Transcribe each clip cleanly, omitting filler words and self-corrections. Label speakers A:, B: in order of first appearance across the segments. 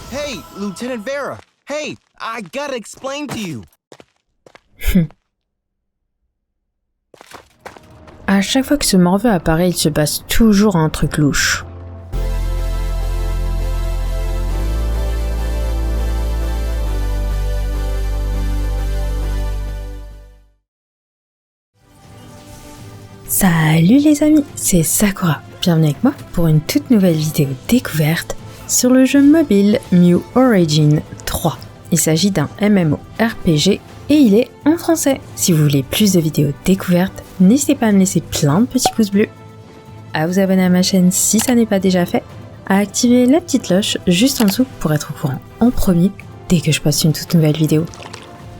A: Hey, Lieutenant Vera. Hey, I gotta explain to you.
B: À chaque fois que ce morveux apparaît, il se passe toujours un truc louche. Salut les amis, c'est Sakura. Bienvenue avec moi pour une toute nouvelle vidéo découverte sur le jeu mobile Mew Origin 3. Il s'agit d'un MMORPG et il est en français. Si vous voulez plus de vidéos découvertes, n'hésitez pas à me laisser plein de petits pouces bleus, à vous abonner à ma chaîne si ça n'est pas déjà fait, à activer la petite cloche juste en dessous pour être au courant en premier dès que je poste une toute nouvelle vidéo,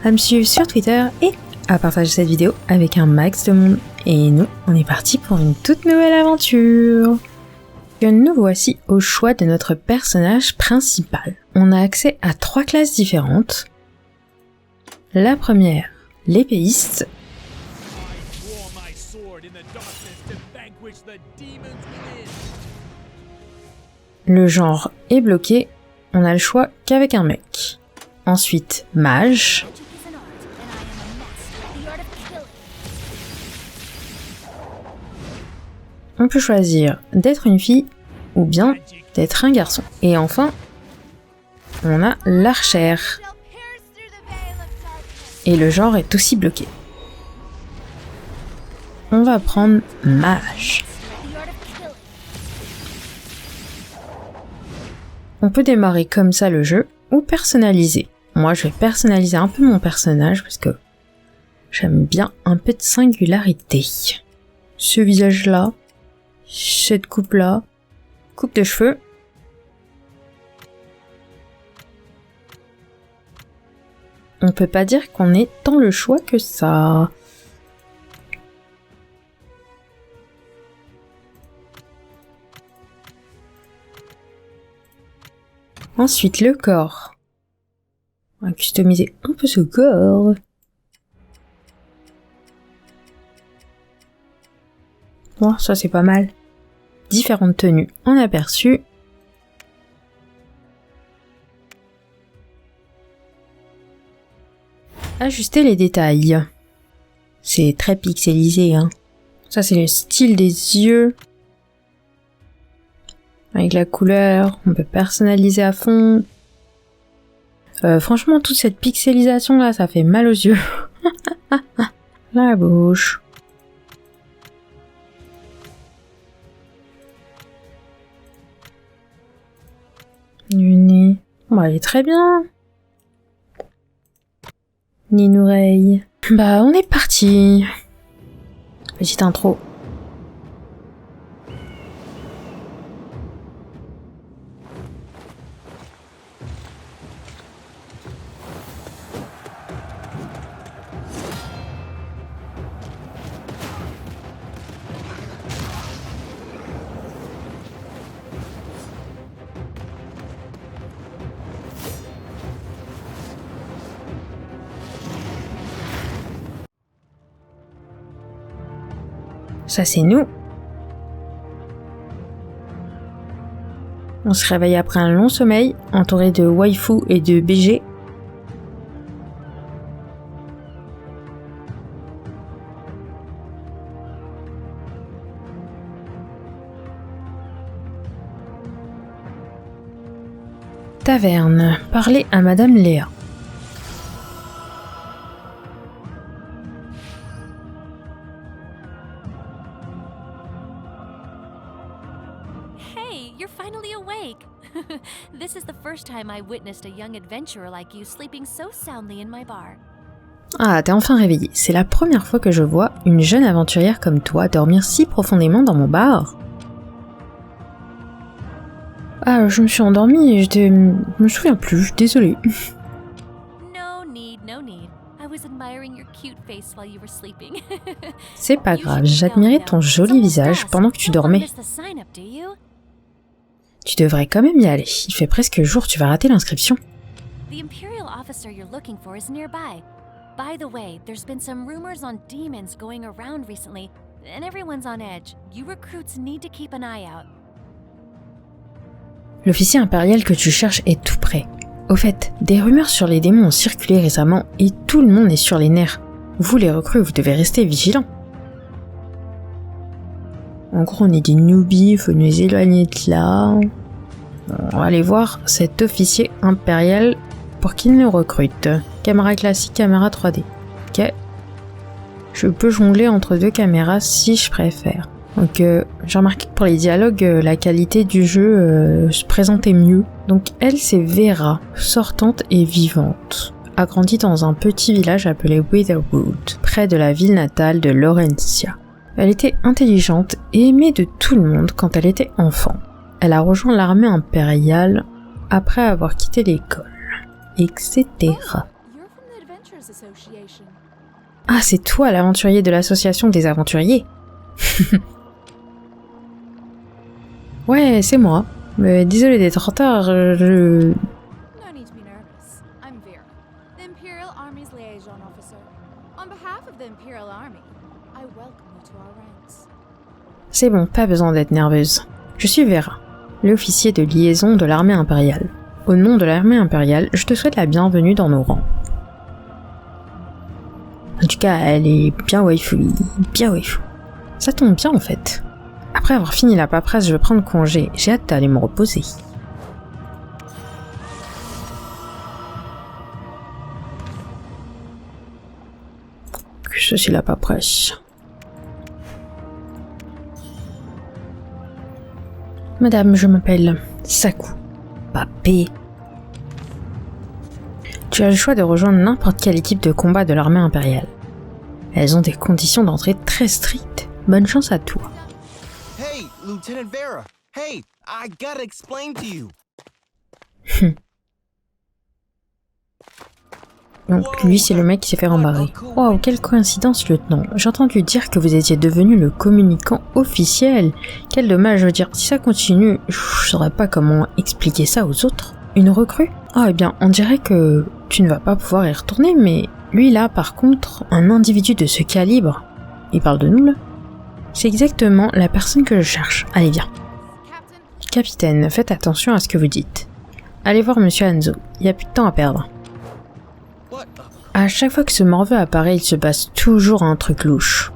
B: à me suivre sur Twitter et à partager cette vidéo avec un max de monde. Et nous, on est parti pour une toute nouvelle aventure. Nous voici au choix de notre personnage principal. On a accès à 3 classes différentes. La première, l'épéiste. Le genre est bloqué, on a le choix qu'avec un mec. Ensuite, mage. On peut choisir d'être une fille ou bien d'être un garçon. Et enfin, on a l'archère. Et le genre est aussi bloqué. On va prendre mage. On peut démarrer comme ça le jeu ou personnaliser. Moi, je vais personnaliser un peu mon personnage parce que j'aime bien un peu de singularité. Ce visage-là, cette coupe-là, coupe de cheveux. On peut pas dire qu'on ait tant le choix que ça. Ensuite, le corps. On va customiser un peu ce corps. Bon, ça c'est pas mal. Différentes tenues en aperçu. Ajuster les détails. C'est très pixelisé, hein. Ça c'est le style des yeux. Avec la couleur, on peut personnaliser à fond. Franchement, toute cette pixelisation là, ça fait mal aux yeux. La bouche. Du nez. Bon, elle est très bien. Ni une oreille. Bah, on est parti. Petite intro. Ça c'est nous. On se réveille après un long sommeil, entouré de waifu et de BG. Taverne. Parler à Madame Léa.
C: Hey, you're finally awake! This is the first time I witnessed a young adventurer like you sleeping so soundly in my bar.
B: Ah, t'es enfin réveillée. C'est la première fois que je vois une jeune aventurière comme toi dormir si profondément dans mon bar. Ah, je me suis endormie et je me souviens plus, désolée.
C: No need, no need. I was admiring your cute face while you were sleeping.
B: C'est pas grave, j'admirais ton joli visage pendant que tu dormais. Tu devrais quand même y aller. Il fait presque jour, tu vas rater l'inscription.
C: The Imperial officer you're looking for is nearby. By the way, there's been some rumors on demons going around recently, and everyone's on edge. You recruits need to keep an eye out.
B: L'officier impérial que tu cherches est tout près. Au fait, des rumeurs sur les démons ont circulé récemment et tout le monde est sur les nerfs. Vous les recrues, vous devez rester vigilants. En gros, on est des newbies, faut nous éloigner de là. On va aller voir cet officier impérial pour qu'il nous recrute. Caméra classique, caméra 3D. Ok. Je peux jongler entre deux caméras si je préfère. Donc j'ai remarqué que pour les dialogues, la qualité du jeu se présentait mieux. Donc elle, c'est Vera, sortante et vivante. A grandi dans un petit village appelé Witherwood, près de la ville natale de Laurentia. Elle était intelligente et aimée de tout le monde quand elle était enfant. Elle a rejoint l'armée impériale après avoir quitté l'école, etc. Ah, c'est toi l'aventurier de l'association des aventuriers. Ouais, c'est moi. Mais désolé d'être en retard, je...
D: No need to be nervous. I'm Vera, the Imperial Army's liaison officer. On behalf of the Imperial Army, I welcome you to our ranks.
B: C'est bon, pas besoin d'être nerveuse. Je suis Vera, l'officier de liaison de l'armée impériale. Au nom de l'armée impériale, je te souhaite la bienvenue dans nos rangs. En tout cas, elle est bien waifu, bien waifu. Ça tombe bien en fait. Après avoir fini la paperasse, je vais prendre congé. J'ai hâte d'aller me reposer. Que ceci la paperasse. Madame, je m'appelle Saku. Papé. Tu as le choix de rejoindre n'importe quelle équipe de combat de l'armée impériale. Elles ont des conditions d'entrée très strictes. Bonne chance à toi.
A: Hey, Lieutenant Vera. Hey, I gotta explain to you.
B: Donc lui, c'est le mec qui s'est fait rembarrer. Wow, quelle coïncidence, lieutenant. J'ai entendu dire que vous étiez devenu le communicant officiel. Quel dommage, je veux dire, si ça continue, je saurais pas comment expliquer ça aux autres. Une recrue? Ah, eh bien, on dirait que tu ne vas pas pouvoir y retourner, mais lui là, par contre, un individu de ce calibre, il parle de nous là, c'est exactement la personne que je cherche. Allez, viens. Capitaine, faites attention à ce que vous dites. Allez voir Monsieur Hanzo, il n'y a plus de temps à perdre. À chaque fois que ce morveux apparaît, il se passe toujours un truc louche.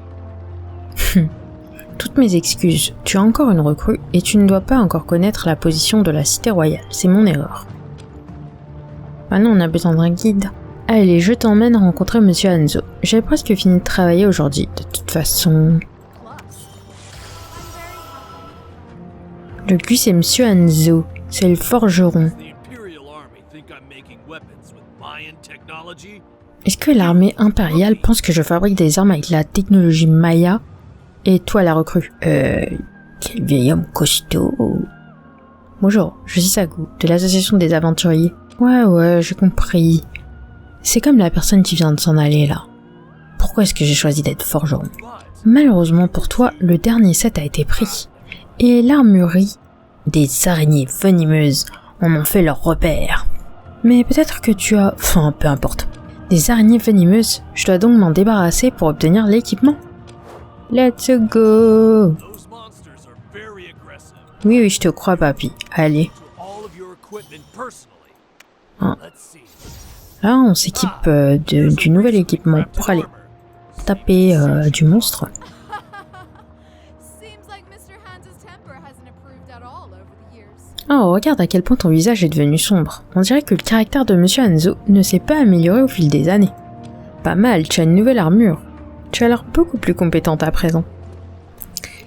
B: Toutes mes excuses, tu as encore une recrue et tu ne dois pas encore connaître la position de la cité royale, c'est mon erreur. Maintenant on a besoin d'un guide. Allez, je t'emmène rencontrer Monsieur Hanzo. J'ai presque fini de travailler aujourd'hui, de toute façon... Le cul c'est Monsieur Hanzo, c'est le forgeron. Est-ce que l'armée impériale pense que je fabrique des armes avec la technologie Maya? Et toi la recrue? Quel vieil homme costaud. Bonjour, je suis Saku, de l'association des aventuriers. Ouais, j'ai compris. C'est comme la personne qui vient de s'en aller là. Pourquoi est-ce que j'ai choisi d'être forgeron? Malheureusement pour toi, le dernier set a été pris. Et l'armurerie, des araignées venimeuses en ont fait leur repère. Mais peut-être que tu as... Enfin, peu importe. Des araignées venimeuses, je dois donc m'en débarrasser pour obtenir l'équipement. Let's go! Oui, je te crois, papy. Allez. Ah. Là, on s'équipe du nouvel équipement pour aller taper du monstre. Oh, regarde à quel point ton visage est devenu sombre. On dirait que le caractère de Monsieur Hanzo ne s'est pas amélioré au fil des années. Pas mal, tu as une nouvelle armure. Tu as l'air beaucoup plus compétente à présent.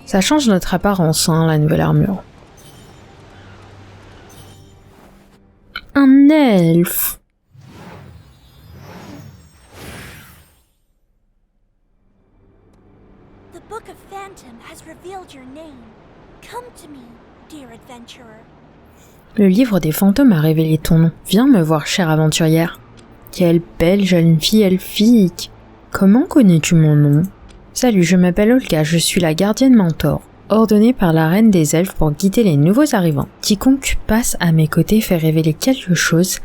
B: Ça change notre apparence, hein, la nouvelle armure. Un elfe.
E: The Book of Phantom has revealed your name. Come to me, dear adventurer.
B: Le livre des fantômes a révélé ton nom. Viens me voir, chère aventurière. Quelle belle jeune fille elfique. Comment connais-tu mon nom? Salut, je m'appelle Olga, je suis la gardienne mentor, ordonnée par la reine des elfes pour guider les nouveaux arrivants. Quiconque passe à mes côtés fait révéler quelque chose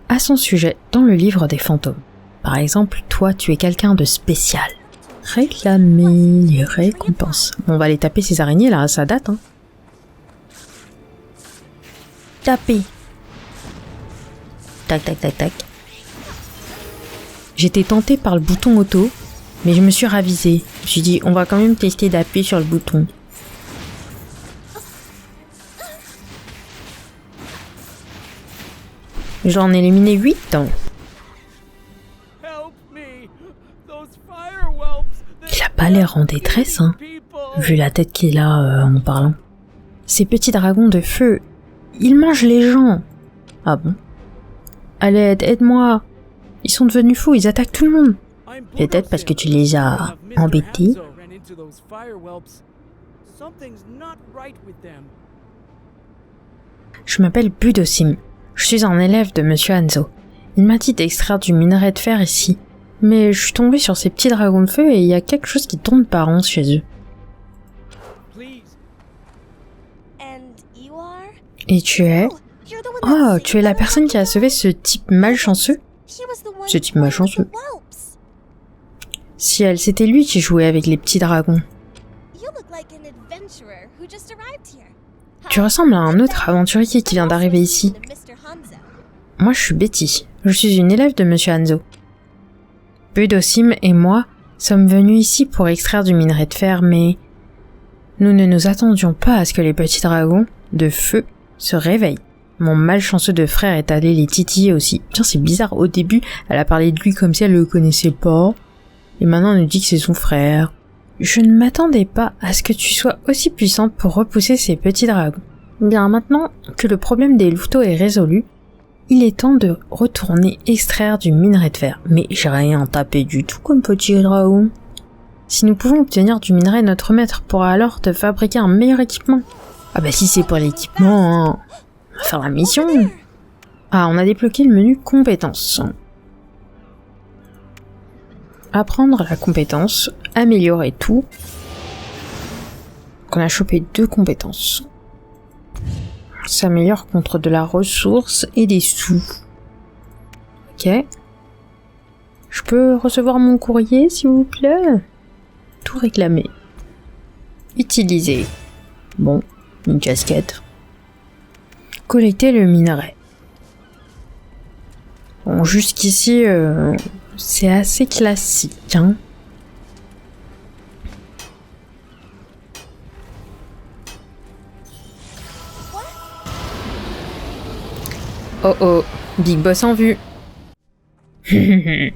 B: à son sujet dans le livre des fantômes. Par exemple, toi, tu es quelqu'un de spécial. Réclamer les récompenses. On va aller taper ces araignées là, ça date, hein. taper. Tac, tac, tac, tac. J'étais tentée par le bouton auto, mais je me suis ravisée. Je me suis dit, on va quand même tester d'appuyer sur le bouton. J'en ai éliminé 8. Il a pas l'air en détresse, hein, vu la tête qu'il a en parlant. Ces petits dragons de feu, ils mangent les gens. Ah bon? À l'aide, aide-moi. Ils sont devenus fous, ils attaquent tout le monde. Peut-être parce que tu les as embêtés. Je m'appelle Budosim. Je suis un élève de Monsieur Hanzo. Il m'a dit d'extraire du minerai de fer ici. Mais je suis tombée sur ces petits dragons de feu et il y a quelque chose qui tourne par an chez eux. Et tu es... Oh, tu es la personne qui a sauvé ce type malchanceux? Ce type malchanceux. Ciel, c'était lui qui jouait avec les petits dragons. Tu ressembles à un autre aventurier qui vient d'arriver ici. Moi, je suis Betty. Je suis une élève de Monsieur Hanzo. Budosim et moi sommes venus ici pour extraire du minerai de fer, mais nous ne nous attendions pas à ce que les petits dragons de feu se réveillent. Mon malchanceux de frère est allé les titiller aussi. Tiens, c'est bizarre, au début, elle a parlé de lui comme si elle le connaissait pas, et maintenant elle nous dit que c'est son frère. Je ne m'attendais pas à ce que tu sois aussi puissante pour repousser ces petits dragons. Bien, maintenant que le problème des louveteaux est résolu, il est temps de retourner extraire du minerai de fer. Mais j'ai rien tapé du tout comme petit dragon. Si nous pouvons obtenir du minerai, notre maître pourra alors te fabriquer un meilleur équipement. Ah bah si c'est pour l'équipement, hein, on va faire la mission. Ah, on a débloqué le menu compétences. Apprendre la compétence, améliorer tout. Donc on a chopé 2 compétences. S'améliore contre de la ressource et des sous. Ok. Je peux recevoir mon courrier, s'il vous plaît? Tout réclamer. Utiliser. Bon, une casquette. Collecter le minerai. Bon, jusqu'ici, c'est assez classique, hein. Oh oh, Big Boss en vue. Donc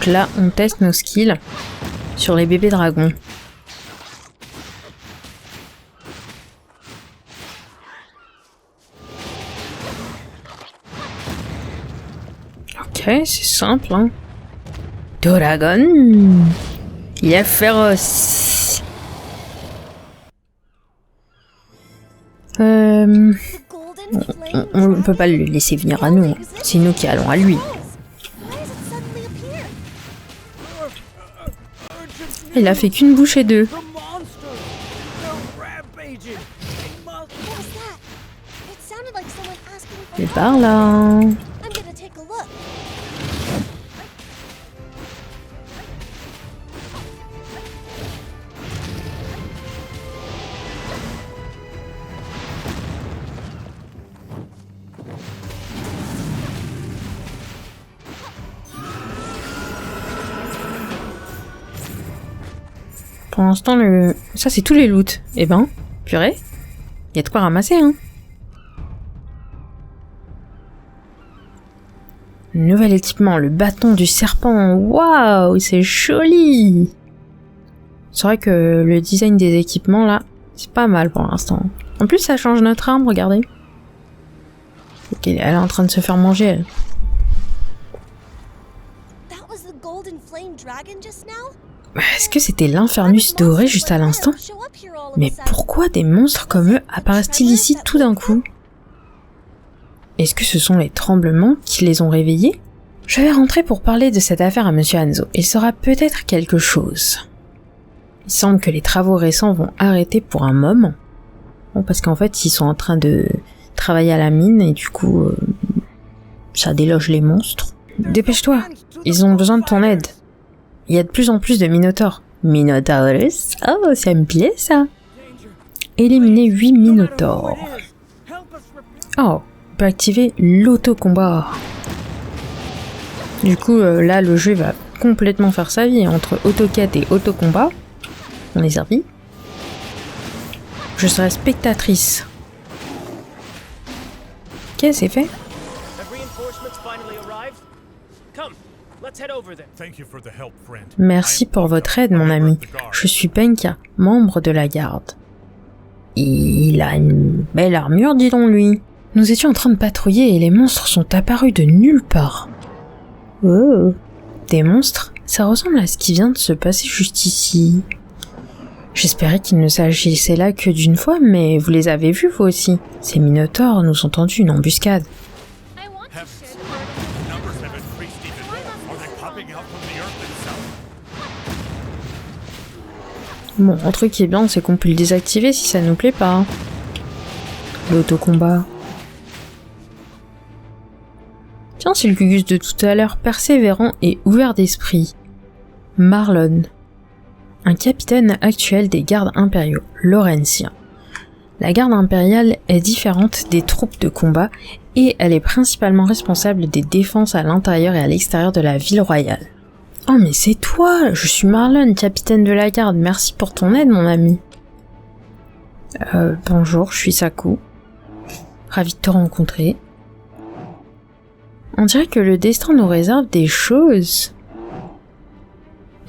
B: là, on teste nos skills sur les bébés dragons. Ok, c'est simple, hein. Dragon, il est féroce. On ne peut pas le laisser venir à nous. C'est nous qui allons à lui. Il a fait qu'une bouchée d'œufs. C'est par là. Pour l'instant, ça c'est tous les loots. Eh ben, purée, y a de quoi ramasser, hein. Nouvel équipement, le bâton du serpent. Waouh, c'est joli. C'est vrai que le design des équipements, là, c'est pas mal pour l'instant. En plus, ça change notre arme, regardez. Ok, elle est en train de se faire manger, elle. Est-ce que c'était l'Infernus doré juste à l'instant? Mais pourquoi des monstres comme eux apparaissent-ils ici tout d'un coup? Est-ce que ce sont les tremblements qui les ont réveillés? Je vais rentrer pour parler de cette affaire à Monsieur Hanzo. Il saura peut-être quelque chose. Il semble que les travaux récents vont arrêter pour un moment. Bon, parce qu'en fait, ils sont en train de travailler à la mine et du coup, ça déloge les monstres. Dépêche-toi, ils ont besoin de ton aide. Il y a de plus en plus de minotaures. Minotaurus. Oh, ça me plaît ça. Éliminer 8 Minotaures. Oh, on peut activer l'auto-combat. Du coup, là, le jeu va complètement faire sa vie entre auto-quête et auto-combat. On est servi. Je serai spectatrice. Ok, c'est fait. Merci pour votre aide, mon ami. Je suis Penka, membre de la garde. Il a une belle armure, dis donc lui. Nous étions en train de patrouiller et les monstres sont apparus de nulle part. Oh, des monstres? Ça ressemble à ce qui vient de se passer juste ici. J'espérais qu'il ne s'agissait là que d'une fois, mais vous les avez vus vous aussi. Ces minotaures nous ont tendu une embuscade. Bon, un truc qui est bien, c'est qu'on peut le désactiver si ça nous plaît pas. L'autocombat. Tiens, c'est le Gugus de tout à l'heure, persévérant et ouvert d'esprit. Marlon. Un capitaine actuel des gardes impériaux, Laurentien. La garde impériale est différente des troupes de combat et elle est principalement responsable des défenses à l'intérieur et à l'extérieur de la ville royale. Oh mais c'est toi! Je suis Marlon, capitaine de la garde. Merci pour ton aide, mon ami. Bonjour, je suis Saku. Ravi de te rencontrer. On dirait que le destin nous réserve des choses.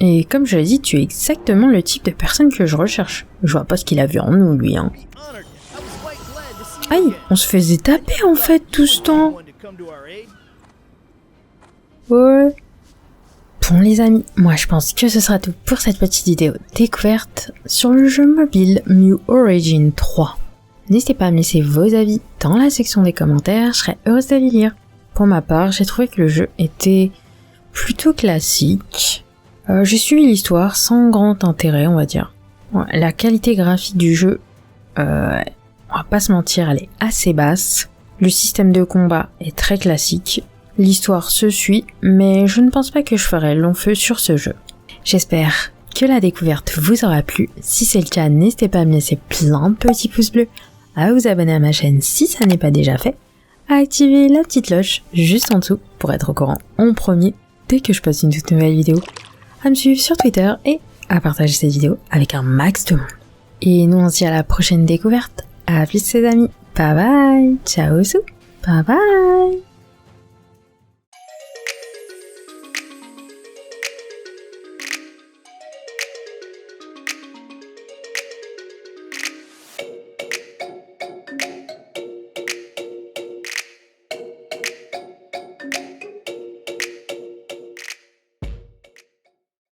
B: Et comme je l'ai dit, tu es exactement le type de personne que je recherche. Je vois pas ce qu'il a vu en nous, lui, hein. Aïe, on se faisait taper en fait tout ce temps. Ouais. Bon les amis, moi je pense que ce sera tout pour cette petite vidéo découverte sur le jeu mobile Mew Origin 3. N'hésitez pas à me laisser vos avis dans la section des commentaires, je serais heureuse de les lire. Pour ma part, j'ai trouvé que le jeu était plutôt classique. J'ai suivi l'histoire sans grand intérêt, on va dire. La qualité graphique du jeu, on va pas se mentir, elle est assez basse. Le système de combat est très classique. L'histoire se suit, mais je ne pense pas que je ferai long feu sur ce jeu. J'espère que la découverte vous aura plu. Si c'est le cas, n'hésitez pas à me laisser plein de petits pouces bleus, à vous abonner à ma chaîne si ça n'est pas déjà fait, à activer la petite cloche juste en dessous pour être au courant en premier dès que je poste une toute nouvelle vidéo, à me suivre sur Twitter et à partager cette vidéo avec un max de monde. Et nous on se dit à la prochaine découverte. À plus les amis. Bye bye. Ciao sou. Bye bye.